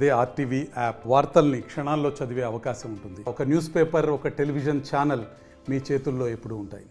అదే RTV app వార్తల్ని క్షణాల్లో చదివే అవకాశం ఉంటుంది. ఒక న్యూస్ పేపర్, ఒక టెలివిజన్ ఛానల్ మీ చేతుల్లో ఎప్పుడూ ఉంటాయి.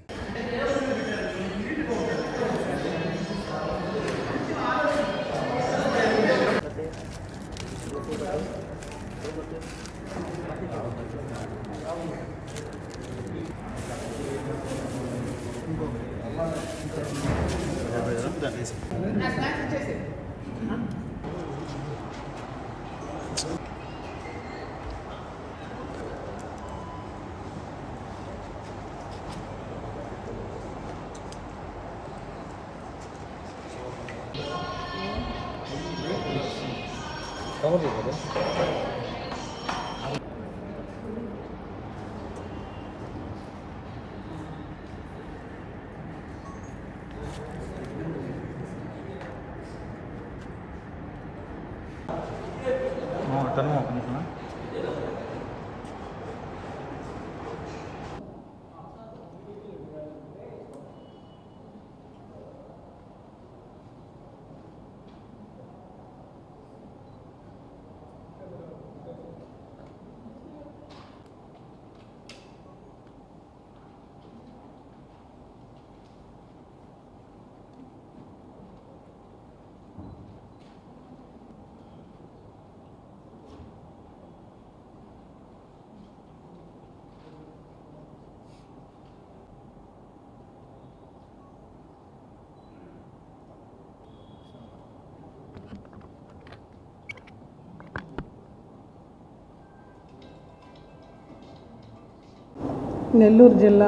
నెల్లూరు జిల్లా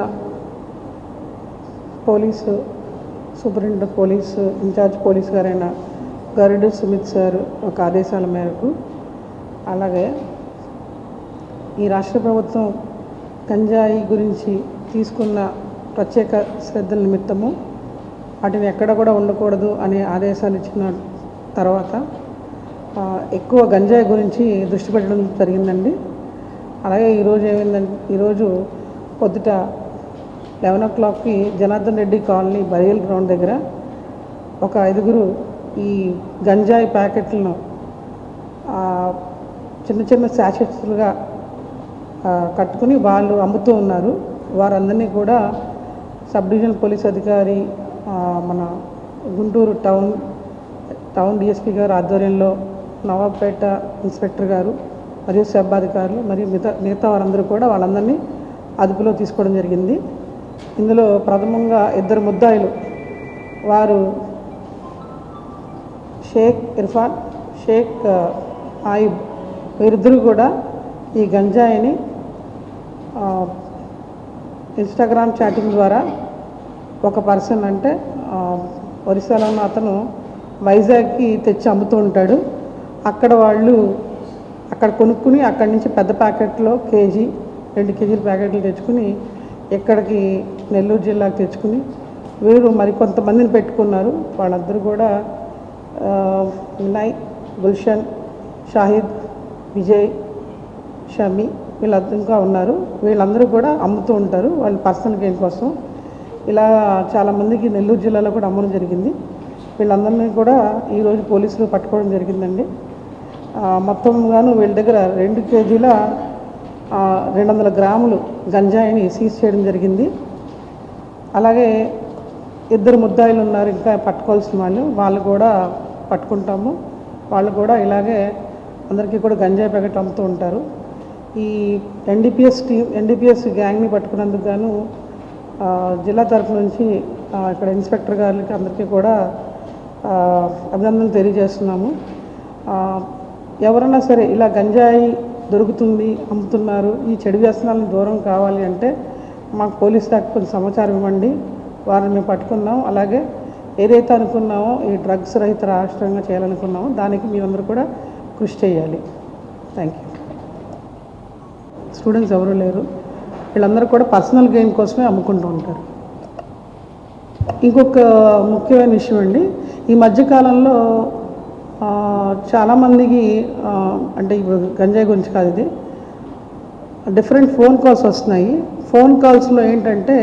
police superintendent police in charge police గారైన గరుడు సుమిత్ సార్ ఒక ఆదేశాల మేరకు, అలాగే ఈ రాష్ట్ర ప్రభుత్వం గంజాయి గురించి తీసుకున్న ప్రత్యేక శ్రద్ధల నిమిత్తము వాటిని ఎక్కడ కూడా ఉండకూడదు అనే ఆదేశాలు ఇచ్చిన తర్వాత ఎక్కువ గంజాయి గురించి దృష్టి పెట్టడం జరిగిందండి. అలాగే ఈరోజు ఏమైందంటే, ఈరోజు పొద్దుట 11 o'clockకి Janardhan Reddy colony burial ground దగ్గర ఒక 5గురు ఈ గంజాయి ప్యాకెట్లను చిన్న చిన్న శాషెట్స్లుగా కట్టుకుని వాళ్ళు అమ్ముతూ ఉన్నారు. వారందరినీ కూడా సబ్ డివిజనల్ పోలీస్ అధికారి మన గుంటూరు టౌన్ డిఎస్పీ గారు ఆధ్వర్యంలో నవాబ్పేట ఇన్స్పెక్టర్ గారు మరియు సబ్ అధికారులు మరియు మిగతా వారందరూ కూడా వాళ్ళందరినీ అదుపులో తీసుకోవడం జరిగింది. ఇందులో ప్రథమంగా 2 ముద్దాయిలు, వారు షేక్ ఇర్ఫాన్, షేక్ ఆయిబ్, వీరిద్దరూ కూడా ఈ గంజాయిని ఇన్స్టాగ్రామ్ చాటింగ్ ద్వారా ఒక పర్సన్, అంటే ఒరిస్సాలో ఉన్న అతను వైజాగ్కి తెచ్చి అమ్ముతూ ఉంటాడు. అక్కడ కొనుక్కుని అక్కడి నుంచి పెద్ద ప్యాకెట్లో 2 కేజీల ప్యాకెట్లు తెచ్చుకుని ఇక్కడికి నెల్లూరు జిల్లాకు తెచ్చుకుని వీరు మరికొంతమందిని పెట్టుకున్నారు. వాళ్ళందరూ కూడా వినయ్, గుల్షన్, షాహిద్, విజయ్, షమి, వీళ్ళందరూ ఇంకా ఉన్నారు. వీళ్ళందరూ కూడా అమ్ముతూ ఉంటారు వాళ్ళ పర్సనల్ గెయిన్ కోసం. ఇలా చాలామందికి నెల్లూరు జిల్లాలో కూడా అమ్మడం జరిగింది. వీళ్ళందరినీ కూడా ఈరోజు పోలీసులు పట్టుకోవడం జరిగిందండి. మొత్తంగాను వీళ్ళ దగ్గర 2 కేజీల 200 గ్రాములు గంజాయిని సీజ్ చేయడం జరిగింది. అలాగే 2 ముద్దాయిలు ఉన్నారు, ఇంకా పట్టుకోవాల్సిన వాళ్ళు కూడా పట్టుకుంటాము. వాళ్ళు కూడా ఇలాగే అందరికీ కూడా గంజాయి ప్యాకెట్ అమ్ముతూ ఉంటారు. ఈ ఎన్డీపీఎస్ గ్యాంగ్ని పట్టుకున్నందుకు గాను జిల్లా తరఫు నుంచి ఇక్కడ ఇన్స్పెక్టర్ గారికి అందరికీ కూడా అభినందనలు తెలియజేస్తున్నాము. ఎవరైనా సరే ఇలా గంజాయి దొరుకుతుంది, అమ్ముతున్నారు, ఈ చెడు వ్యసనాలను దూరం కావాలి అంటే మాకు పోలీస్ శాఖ కొంచెం సమాచారం ఇవ్వండి, వారిని మేము పట్టుకున్నాం. అలాగే ఏదైతే అనుకున్నామో ఈ డ్రగ్స్ రహిత రాష్ట్రంగా చేయాలనుకున్నామో దానికి మీరందరూ కూడా కృషి చేయాలి. Thank you. స్టూడెంట్స్ ఎవరు లేరు, వీళ్ళందరూ కూడా పర్సనల్ గెయిన్ కోసమే అమ్ముకుంటూ ఉంటారు. ఇంకొక ముఖ్యమైన విషయం అండి, ఈ మధ్యకాలంలో చాలామందికి అంటే ఇప్పుడు గంజాయి గురించి కాదు, ఇది డిఫరెంట్ ఫోన్ కాల్స్ వస్తున్నాయి. ఫోన్ కాల్స్లో ఏంటంటే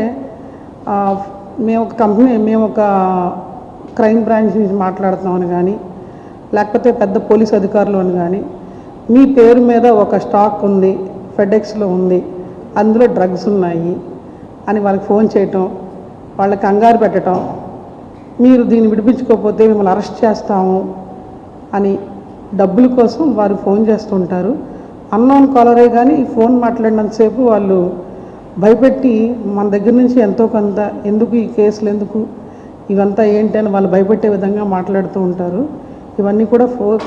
మేము ఒక క్రైమ్ బ్రాంచ్ నుంచి మాట్లాడుతున్నామని కానీ, లేకపోతే పెద్ద పోలీస్ అధికారులు అని కానీ, మీ పేరు మీద ఒక స్టాక్ ఉంది, ఫెడెక్స్లో ఉంది, అందులో డ్రగ్స్ ఉన్నాయి అని వాళ్ళకి ఫోన్ చేయటం, వాళ్ళకి కంగారు పెట్టడం, మీరు దీన్ని విడిపించుకోకపోతే మిమ్మల్ని అరెస్ట్ చేస్తాము అని డబ్బుల కోసం వారు ఫోన్ చేస్తుంటారు. అన్నోన్ కాలరే కానీ ఫోన్ మాట్లాడినంతసేపు వాళ్ళు భయపెట్టి మన దగ్గర నుంచి ఎంతో కొంత ఎందుకు ఈ కేసులు ఎందుకు ఇవంతా ఏంటి అని వాళ్ళు భయపెట్టే విధంగా మాట్లాడుతూ ఉంటారు. ఇవన్నీ కూడా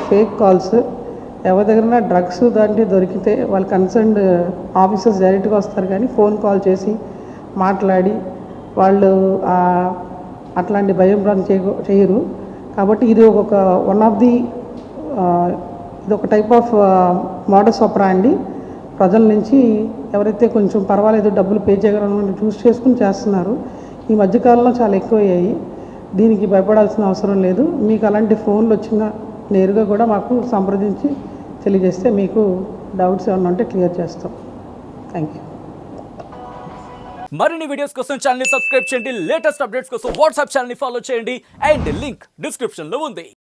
ఫేక్ కాల్స్. ఎవరి దగ్గర డ్రగ్స్ దాంట్లో దొరికితే వాళ్ళు కన్సర్న్డ్ ఆఫీసర్స్ డైరెక్ట్గా వస్తారు, కానీ ఫోన్ కాల్ చేసి మాట్లాడి వాళ్ళు అట్లాంటి భయం చేయరు. కాబట్టి ఇది ఒక ఇది ఒక టైప్ ఆఫ్ మోడస్ ఆపరాండి. ప్రజల నుంచి ఎవరైతే కొంచెం పర్వాలేదు డబ్బులు పే చేయగలను చూస్ చేసుకుని చేస్తున్నారు. ఈ మధ్యకాలంలో చాలా ఎక్కువయ్యాయి. దీనికి భయపడాల్సిన అవసరం లేదు. మీకు అలాంటి ఫోన్లు వచ్చినా నేరుగా కూడా మాకు సంప్రదించి తెలియజేస్తే మీకు డౌట్స్ ఏమైనా ఉంటే క్లియర్ చేస్తాం. Thank you. మరిన్ని వీడియోస్ కోసం ఛానల్ ని సబ్స్క్రైబ్ చేయండి. లేటెస్ట్ అప్డేట్స్ కోసం వాట్సాప్ ఛానల్ ని ఫాలో చేయండి. అండ్ లింక్ డిస్క్రిప్షన్ లో ఉంది.